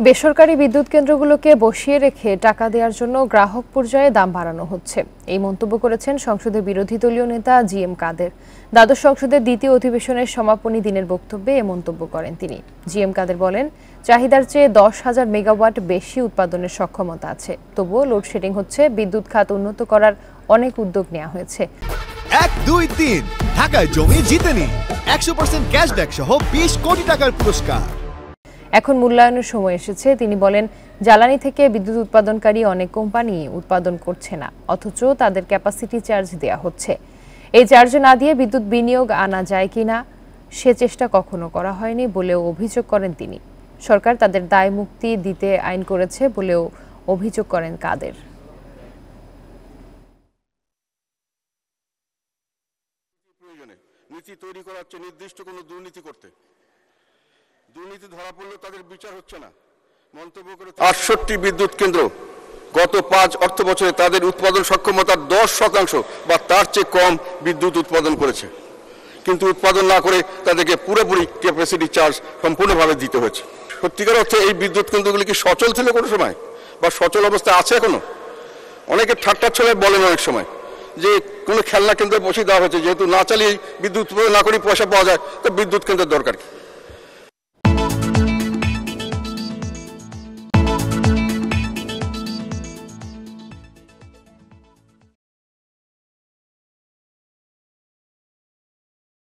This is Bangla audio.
বেসরকারি বিদ্যুৎ কেন্দ্রগুলোকে বসিয়ে রেখে টাকা দেওয়ার জন্য গ্রাহক পর্যায়ে দাম বাড়ানো হচ্ছে, এই মন্তব্য করেছেন সংসদের বিরোধী দলীয় নেতা জিএম কাদের। দ্বাদশ সংসদের দ্বিতীয় অধিবেশনের সমাপনী দিনের বক্তব্যে এ মন্তব্য করেন তিনি। জিএম কাদের বলেন, চাহিদার চেয়ে 10,000 মেগাওয়াট বেশি উৎপাদনের সক্ষমতা আছে, তবুও লোডশেডিং হচ্ছে। বিদ্যুৎ খাত উন্নত করার অনেক উদ্যোগ নেওয়া হয়েছে। 1, 2, 3 ঢাকায় জমি জিতে নিন 100% ক্যাশব্যাক সহ 20 কোটি টাকার পুরস্কার। এখন মূল্যায়নের সময় এসেছে। তিনি বলেন, জ্বালানি থেকে বিদ্যুৎ উৎপাদনকারী অনেক কোম্পানি উৎপাদন করছে না, অথচ তাদের ক্যাপাসিটি চার্জ দেয়া হচ্ছে। এই চার্জ না দিয়ে বিদ্যুৎ বিনিয়োগ আনা যায় কিনা সে চেষ্টা কখনো করা হয়নি বলেও অভিযোগ করেন তিনি। সরকার তাদের দায় মুক্তি দিতে আইন করেছে বলেও অভিযোগ করেন কাদের। নীতি তৈরি করা হচ্ছে নির্দিষ্ট কোনো দুর্নীতি করতে, দুর্নীতি ধরা পড়লেও তাদের বিচার হচ্ছে না। মন্তব্য করে 68 বিদ্যুৎ কেন্দ্র গত 5 অর্থ বছরে তাদের উৎপাদন সক্ষমতার 10% বা তার চেয়ে কম বিদ্যুৎ উৎপাদন করেছে, কিন্তু উৎপাদন না করে তাদেরকে পুরোপুরি ক্যাপাসিটি চার্জ সম্পূর্ণভাবে দিতে হয়েছে। সত্যিকার অর্থে এই বিদ্যুৎ কেন্দ্রগুলি কি সচল ছিল কোনো সময়, বা সচল অবস্থায় আছে এখনো? অনেকে ঠাট্টা ছলে বলেন অনেক সময় যে কোনো খেলনা কেন্দ্রে বসিয়ে দেওয়া হয়েছে, যেহেতু না চালিয়ে বিদ্যুৎ উৎপাদন না করে পয়সা পাওয়া যায়, তো বিদ্যুৎ কেন্দ্রের দরকার কি?